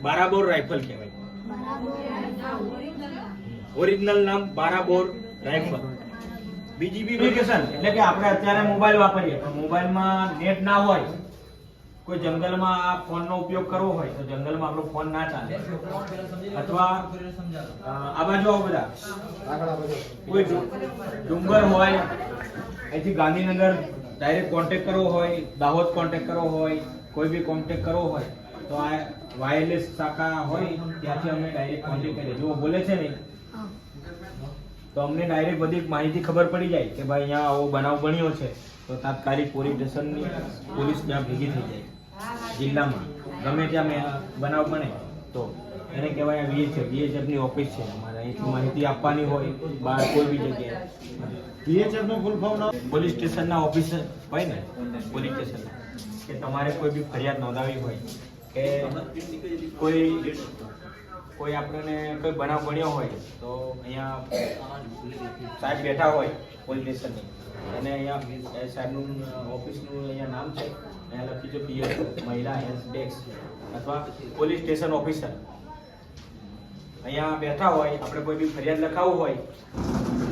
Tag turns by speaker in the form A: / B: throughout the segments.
A: બારાબોર rifle કહેવાય. Original નામ બારાબોર rifle. બીજી બી એપ્લિકેશન એટલે કે આપણે અત્યારે મોબાઈલ વાપરીએ પણ મોબાઈલમાં નેટ ના હોય, કોઈ જંગલમાં આ ફોનનો ઉપયોગ કરવો હોય તો જંગલમાં આપણો ફોન ના ચાલે, અથવા આ બાજુ આવો બધા કોઈ ડુંગર હોય અહીંથી ગાંધીનગર ડાયરેક્ટ કોન્ટેક્ટ કરવો હોય, દાહોદ કોન્ટેક્ટ કરવો હોય, કોઈ બી કોન્ટેક્ટ કરવો હોય તો આ વાયરલેસ શાખા હોય ત્યાંથી અમે ડાયરેક્ટ કોન્ટેક્ટ કરીએ. જો બોલે છે ને તો અમને ડાયરેક્ટ બધી માહિતી ખબર પડી જાય કે ભાઈ અહીંયા આવો બનાવ બન્યો છે, તો તાત્કાલિક પોલીસ સ્ટેશનની પોલીસ ત્યાં ભેગી થઈ જાય. જિલ્લામાં ગમે ત્યાં બનાવ બને તો એને કહેવાય VHFની ઓફિસ છે અમારે. અહીંથી માહિતી આપવાની હોય બહાર કોઈ બી જગ્યાએ. VHFનું ફૂલ ફોર્મ પોલીસ સ્ટેશનના ઓફિસર હોય ને, પોલીસ સ્ટેશન કે તમારે કોઈ બી ફરિયાદ નોંધાવી હોય કે કોઈ આપણને કોઈ બનાવ બન્યો હોય તો અહીંયા સાહેબ બેઠા હોય પોલીસ સ્ટેશનની, અને અહીંયા સાહેબનું ઓફિસનું અહીંયા નામ છે, અહીંયા લખી છે PH મહિલા હેલ્પ ડેસ્ક અથવા પોલીસ સ્ટેશન ઓફિસર. અહીંયા બેઠા હોય, આપણે કોઈ બી ફરિયાદ લખાવવું હોય,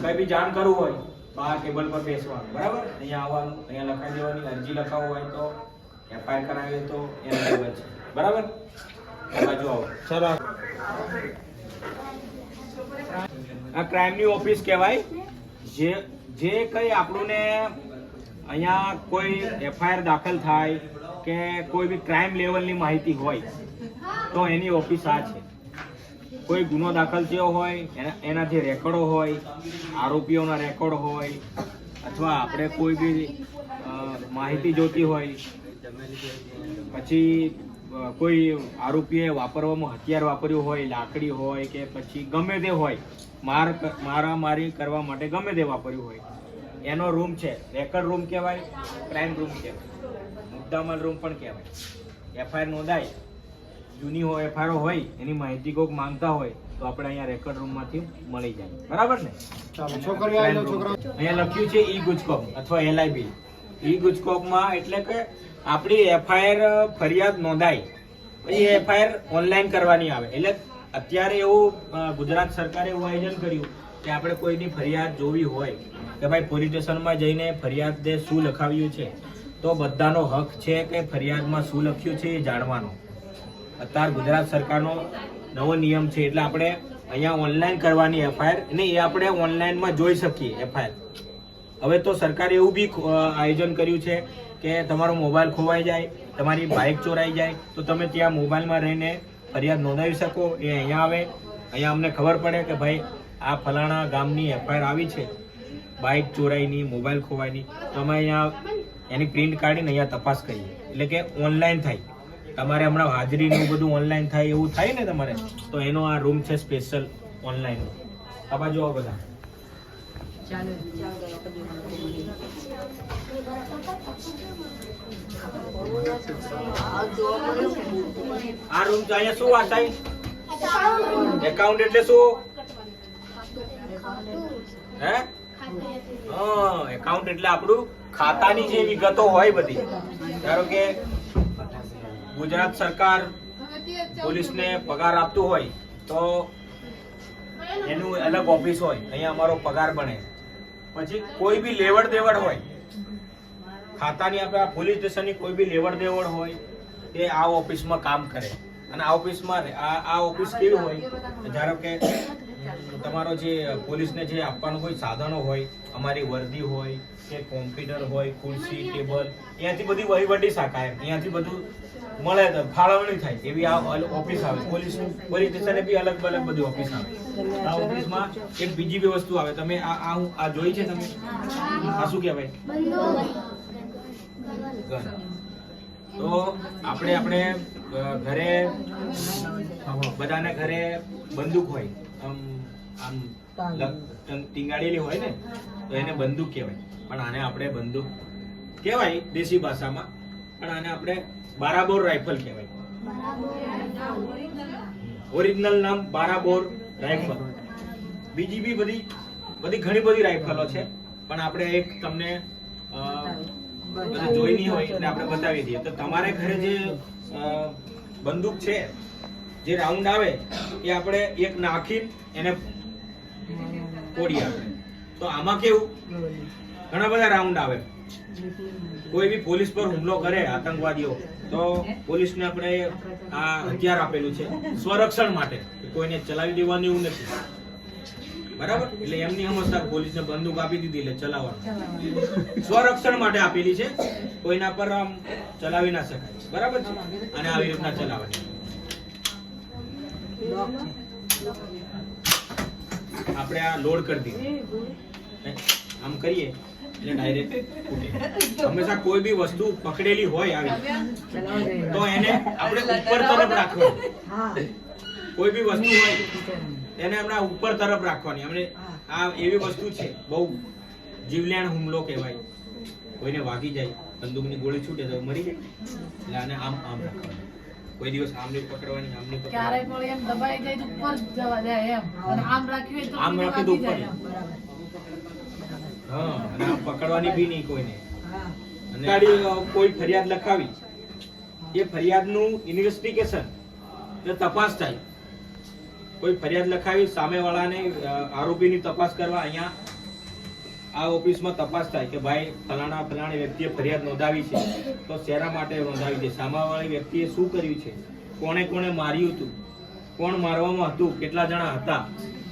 A: કંઈ બી જાણ કરવું હોય, બહાર ટેબલ પર બેસવાનું, બરાબર, અહીંયા આવવાનું, અહીંયા લખાઈ દેવાની. અરજી લખાવવું હોય તો FIR કરાવી તો એના ટેબલ છે, બરાબર. એ બાજુ આવો. ચલો, આ ક્રાઇમની ઓફિસ કહેવાય. જે કઈ આપણને અહીંયા કોઈ FIR દાખલ થાય કે કોઈ બી ક્રાઇમ લેવલની માહિતી હોય તો એની ઓફિસ આ છે. કોઈ ગુનો દાખલ થયો હોય એના જે રેકોર્ડો હોય, આરોપીઓના રેકોર્ડ હોય, અથવા આપણે કોઈ બી માહિતી જોતી હોય, પછી કોઈ આરોપીએ વાપરવામાં હથિયાર વાપર્યું હોય, લાકડી હોય કે પછી ગમે તે હોય, મારામારી કરવા માટે ગમે તે વાપર્યું હોય, એનો રૂમ છે. રેકર્ડ રૂમ કહેવાય, ક્રાઇમ રૂમ કહેવાય, મુદ્દામાલ રૂમ પણ કહેવાય. FIR નોંધાય, જૂની હોય FIR હોય, એની માહિતી કોઈક માંગતા હોય તો આપણે અહીંયા રેકર્ડ રૂમમાંથી મળી જાય, બરાબર ને. અહીંયા લખ્યું છે E-ગુજકોપ અથવા LIB. E-ગુજકોપમાં એટલે કે આપણી FIR ફરિયાદ નોંધાય પછી FIR ઓનલાઈન કરવાની આવે. એટલે અત્યારે એવું ગુજરાત સરકારે એવું આયોજન કર્યું કે આપણે કોઈની ફરિયાદ જોવી હોય કે ભાઈ પોલીસ સ્ટેશનમાં જઈને ફરિયાદ શું લખાવ્યું છે, તો બધાનો હક છે કે ફરિયાદમાં શું લખ્યું છે એ જાણવાનો. અત્યારે ગુજરાત સરકારનો નવો નિયમ છે એટલે આપણે અહીંયા ઓનલાઈન કરવાની FIR, અને એ આપણે ઓનલાઈનમાં જોઈ શકીએ FIR. હવે તો સરકારે એવું બી આયોજન કર્યું છે કે તમારો મોબાઈલ ખોવાઈ જાય, તમારી બાઇક ચોરાઈ જાય તો તમે ત્યાં મોબાઈલમાં રહીને ફરિયાદ નોંધાવી શકો. એ અહીંયા આવે, અહીંયા અમને ખબર પડે કે ભાઈ આ ફલાણા ગામની FIR આવી છે, બાઇક ચોરાઈની, મોબાઈલ ખોવાઈની, તો અમે અહીંયા એની પ્રિન્ટ કાઢીને અહીંયા તપાસ કરીએ. એટલે કે ઓનલાઈન થાય. તમારે હમણાં હાજરીનું બધું ઓનલાઈન થાય એવું થાય ને તમારે, તો એનો આ રૂમ છે સ્પેશિયલ ઓનલાઈન. આ બાજુ આવો બધા. આ રૂમ તો અહીંયા શું વાત થાય? એકાઉન્ટ એટલે શું? હે? એકાઉન્ટ એટલે આપણું ખાતાની જે વિગતો હોય બધી. ધારો કે ગુજરાત સરકાર પોલીસને પગાર આપતું હોય તો એનું અલગ ઓફિસ હોય, અહીંયા અમારો પગાર બને. પછી કોઈ બી લેવડ દેવડ હોય ખાતાની, આપણા પોલીસ સ્ટેશનની કોઈ બી લેવડ દેવડ હોય એ આ ઓફિસમાં કામ કરે. અને આ ઓફિસમાં આ ઓફિસ કેવી હોય, ધારો કે તમારો જે પોલીસને જે આપવાનું કોઈ સાધનો હોય, અમારી વર્દી હોય કે કોમ્પ્યુટર હોય, ખુરશી, ટેબલ, અહીંયાથી બધી વહીવટી શાખા અહીંયાથી બધું મળે, ફાળવણી થાય એવી આ ઓફિસ આવે. પોલીસ સ્ટેશને બી અલગ અલગ બધી ઓફિસ આવે. આ ઓફિસમાં એક બીજી બી વસ્તુ આવે. તમે આ જોઈ છે તમે? આ શું કહેવાય? તો આપણે ઘરે બધાને ઘરે બંદૂક હોય, આમ ટીંગાડેલી હોય ને, તો એને બંદૂક કહેવાય. પણ આને આપણે બંદૂક કહેવાય દેશી ભાષામાં, પણ આને આપણે બારાબોર રાઇફલ કહેવાય. ઓરિજિનલ નામ બારાબોર રાઇફલ. બીજી બી બધી ઘણી બધી રાઇફલો છે, પણ આપણે એક તમને જોઈ નહીં હોય એટલે આપણે બતાવી દઈએ. તો તમારે ઘરે જે બંદૂક છે જે રાઉન્ડ આવે એ આપણે એક નાખીને એને તોડી આપણે. તો આમાં કેવું ઘણા બધા રાઉન્ડ આવે. કોઈ બી પોલીસ પર હુમલો કરે આતંકવાદીઓ તો પોલીસને આપણે આ હથિયાર આપેલું છે સ્વરક્ષણ માટે, કોઈને ચલાવી દેવાનું એવું નથી, બરાબર? એટલે એમની સમજતા પોલીસને બંદૂક આપી દીધી એટલે ચલાવવાનું, સ્વરક્ષણ માટે આપેલી છે, કોઈના પર આમ ચલાવી ના શકાય, બરાબર છે? અને આવી રીતના ચલાવવાની. આપણે આ લોડ કરી દીધી, આમ કરીએ એટલે ડાયરેક્ટ ફૂટે. હંમેશા કોઈ બી વસ્તુ પકડેલી હોય આવી તો એને આપણે ઉપર તરફ રાખવાની. કોઈ બી વસ્તુ હોય એને આપણે ઉપર તરફ રાખવાની. આપણે આ એવી વસ્તુ છે બહુ જીવલેણ હુમલો કહેવાય. કોઈને વાગી જાય, બંદૂકની ગોળી છૂટે તો મરી જાય, એટલે આને આમ આમ રાખવાનું. કોઈ દિવસ આમને પકડવાની, આમને
B: ક્યારેય કોઈ એમ દબાઈ જાય તો ઉપર જવા જાય એમ, અને આમ રાખી તો
A: આમ રાખી દો ઉપર. હા, અને આમ પકડવાની બી નહીં કોઈને. અને ગાડી કોઈ ફરિયાદ લખાવી, એ ફરિયાદનું ઇન્વેસ્ટિગેશન એટલે તપાસ થાય. કોઈ ફરિયાદ લખાવી, સામેવાળાને આરોપીની તપાસ કરવા અહીંયા આ ઓફિસમાં તપાસ થાય કે ભાઈ ફલાણી વ્યક્તિએ ફરિયાદ નોંધાવી છે તો શેના માટે નોંધાવી છે, સામેવાળી વ્યક્તિએ શું કર્યું છે, કોણે કોણે માર્યું હતું, કોણ મારવામાં હતું, કેટલા જણા હતા,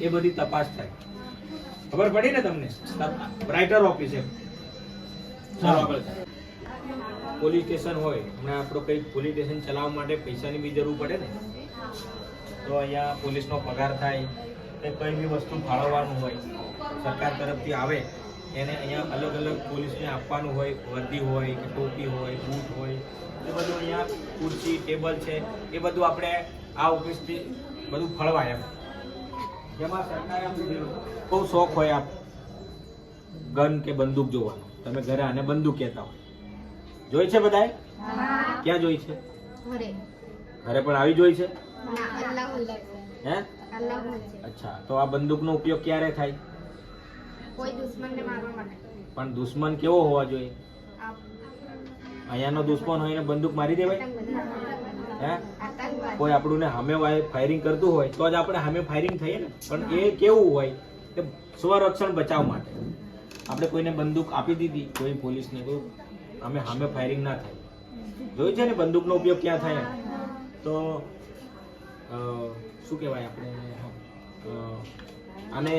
A: એ બધી તપાસ થાય. ખબર પડી ને તમને? રાઇટર ઓફિસ એમ. ચાલો આગળ. પોલીસ સ્ટેશન હોય, હમણાં આપણો કઈ પોલીસ સ્ટેશન ચલાવવા માટે પૈસાની બી જરૂર પડે ને, તો અહીંયા પોલીસનો પગાર થાય કે કઈ બી વસ્તુ ફાળવવાનું હોય સરકાર તરફથી આવે એને અહીંયા અલગ અલગ પોલીસને આપવાનું હોય, વર્દી હોય કે ટોપી હોય, બૂટ હોય, એ બધું અહીંયા ખુરશી, ટેબલ છે એ બધું આપણે આ ઓફિસથી બધું ફળવાય એમ. જેમાં સરકારે બહુ શોખ હોય આપ ગન કે બંદૂક જોવાનો. તમે ઘરે આને બંદૂક કહેતા હોય, જોઈ છે બધાએ? ક્યાં જોઈ છે? ઘરે પણ આવી જોઈ છે? હે? અચ્છા, તો આ બંદૂકનો ઉપયોગ ક્યારે થાય?
C: કોઈ દુશ્મનને મારવા માટે.
A: પણ દુશ્મન કેવો હોવા જોઈએ? અહીંયાનો દુશ્મન હોય એને બંદૂક મારી દેવાય? હે? કોઈ આપણને સામે ફાયરિંગ કરતું હોય તો જ આપણે સામે ફાયરિંગ થઈએ ને. પણ એ કેવું હોય કે સ્વરક્ષણ બચાવ માટે આપણે કોઈને બંદૂક આપી દીધી, કોઈ પોલીસને, તો અમે સામે ફાયરિંગ ના થાય. જોઈ છે ને બંદૂકનો ઉપયોગ ક્યાં થાય? તો શું કહેવાય આપણે આને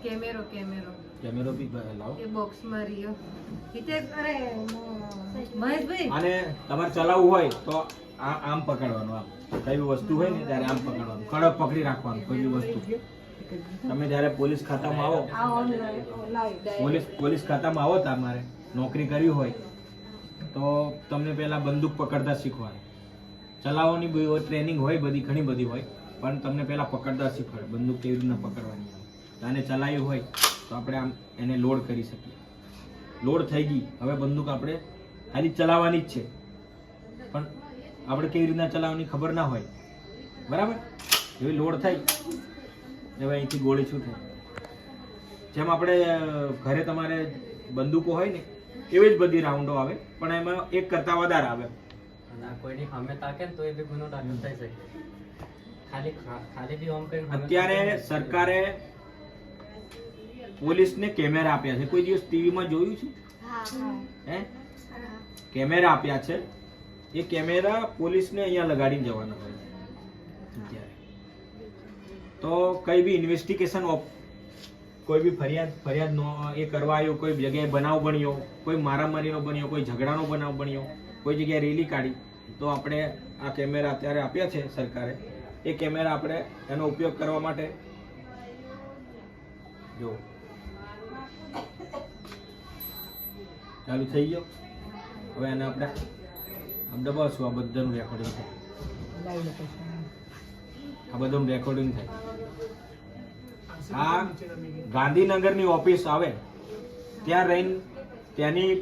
B: કેમેરો કેમેરો
A: કેમેરો બી લાવો.
B: એ બોક્સમાં રહ્યો અરે મહેશભાઈ,
A: આને તમારે ચલાવવું હોય તો આમ પકડવાનું. આમ કઈ બી વસ્તુ હોય ને ત્યારે આમ પકડવાનું, કડક પકડી રાખવાનું. કોઈ બી વસ્તુ તમે જ્યારે પોલીસ ખાતામાં આવો, પોલીસ ખાતામાં આવો, તમારે નોકરી કરવી હોય તો તમને પહેલા બંદૂક પકડતા શીખવાડે. ચલાવવાની બી ટ્રેનિંગ હોય, બધી ઘણી બધી હોય, પણ તમને પહેલા પકડતા શીખવાડે બંદૂક કેવી રીતના પકડવાની. આને ચલાવી હોય તો આપણે આમ એને લોડ કરી શકીએ. લોડ થઈ ગઈ, હવે બંદૂક આપણે ખાલી ચલાવવાની જ છે, પણ આપણે કેવી રીતના ચલાવવાની ખબર ના હોય, બરાબર? એવી લોડ થઈ હવે અહીંથી ગોળી છૂટે. જેમ આપણે ઘરે તમારે બંદૂકો હોય ને એવી જ બધી રાઉન્ડો આવે, પણ એમાં એક કરતા વધારે આવે.
D: કોઈની સામે તાકે ને તો એ બી ગુનો દાખલ થઈ શકે. ખાલી બી ઓમ કરીને
A: અત્યારે સરકારે પોલીસને કેમેરા આપ્યા છે. કોઈ દિવસ ટીવીમાં જોયું છે? હે? કેમેરા આપ્યા છે. એ કેમેરા પોલીસને અહીંયા લગાડીને જવાના હોય અત્યારે. તો કઈ બી ઇન્વેસ્ટિગેશન કોઈ બી ફરિયાદ નો એ કરવા આવ્યો, કોઈ જગ્યાએ બનાવ બન્યો, કોઈ મારામારીનો બન્યો, કોઈ ઝઘડાનો બનાવ બન્યો, કોઈ જગ્યાએ રેલી કાઢી, તો આપણે આ કેમેરા અત્યારે આપ્યા છે સરકારે. એ કેમેરા આપણે એનો ઉપયોગ કરવા માટે જો ચાલુ થઈ ગયો. હવે એને આપણે આમ દબાવશું, આ બધાનું રેકોર્ડિંગ થાય. આ બધું રેકોર્ડિંગ થાય. આ ગાંધીનગરની ઓફિસ આવે ત્યાં રહીને ત્યાંની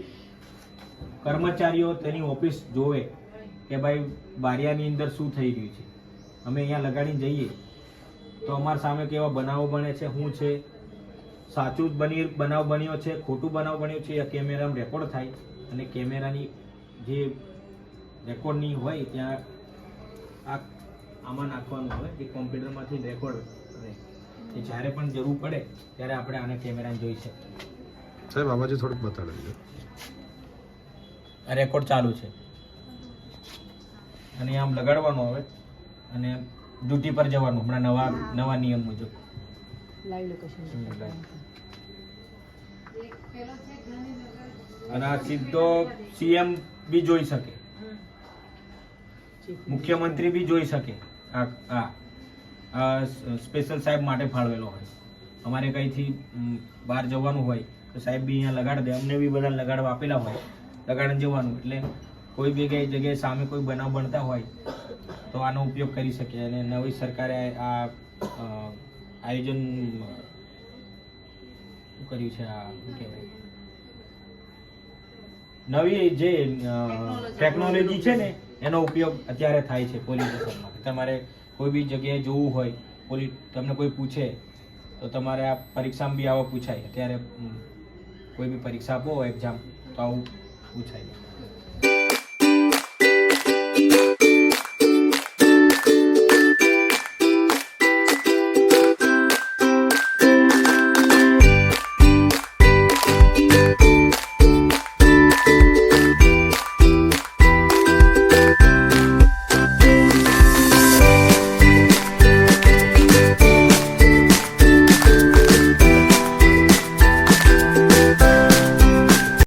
A: કર્મચારીઓ તેની ઓફિસ જોવે કે ભાઈ બારિયાની અંદર શું થઈ રહ્યું છે. અમે અહીંયા લગાડીને જઈએ તો અમારા સામે કેવા બનાવો બને છે, શું છે, સાચું બનાવ બન્યો છે, ખોટું બનાવ બન્યો છે, આ કેમેરામાં રેકોર્ડ થાય. અને કેમેરાની જે રેકોર્ડની હોય ત્યાં આ આમાં નાખવાનું હોય એ કોમ્પ્યુટરમાંથી રેકોર્ડ રહે એ જ્યારે પણ જરૂર પડે ત્યારે આપણે આને કેમેરાને જોઈ શકીએ.
E: સાહેબ આ બાજુ થોડુંક બતાડજો.
A: આ રેકોર્ડ ચાલુ છે અને આમ લગાડવાનું આવે અને ડ્યુટી પર જવાનું હમણાં નવા નિયમ મુજબ. અને આ સીધો સીએમ બી જોઈ શકે, મુખ્યમંત્રી બી જોઈ શકે. આ સ્પેશિયલ સાહેબ માટે ફાળવેલો હોય. અમારે કંઈથી બહાર જવાનું હોય તો સાહેબ બી અહીંયા લગાડી દે. અમને બી બધા લગાડવા આપેલા હોય, લગાડીને જવાનું. એટલે કોઈ બી કઈ જગ્યાએ સામે કોઈ બનાવ બનતા હોય તો આનો ઉપયોગ કરી શકે. અને નવી સરકારે આ આયોજન શું કર્યું છે, આ શું કહેવાય, નવી જે ટેકનોલોજી છે ને એનો ઉપયોગ અત્યારે થાય છે પોલીસ સ્ટેશનમાં. તમારે કોઈ બી જગ્યાએ જોવું હોય, પોલીસ તમને કોઈ પૂછે તો તમારે આ પરીક્ષામાં બી આવા પૂછાય. અત્યારે કોઈ બી પરીક્ષા આપો એક્ઝામ તો આવું પૂછાય.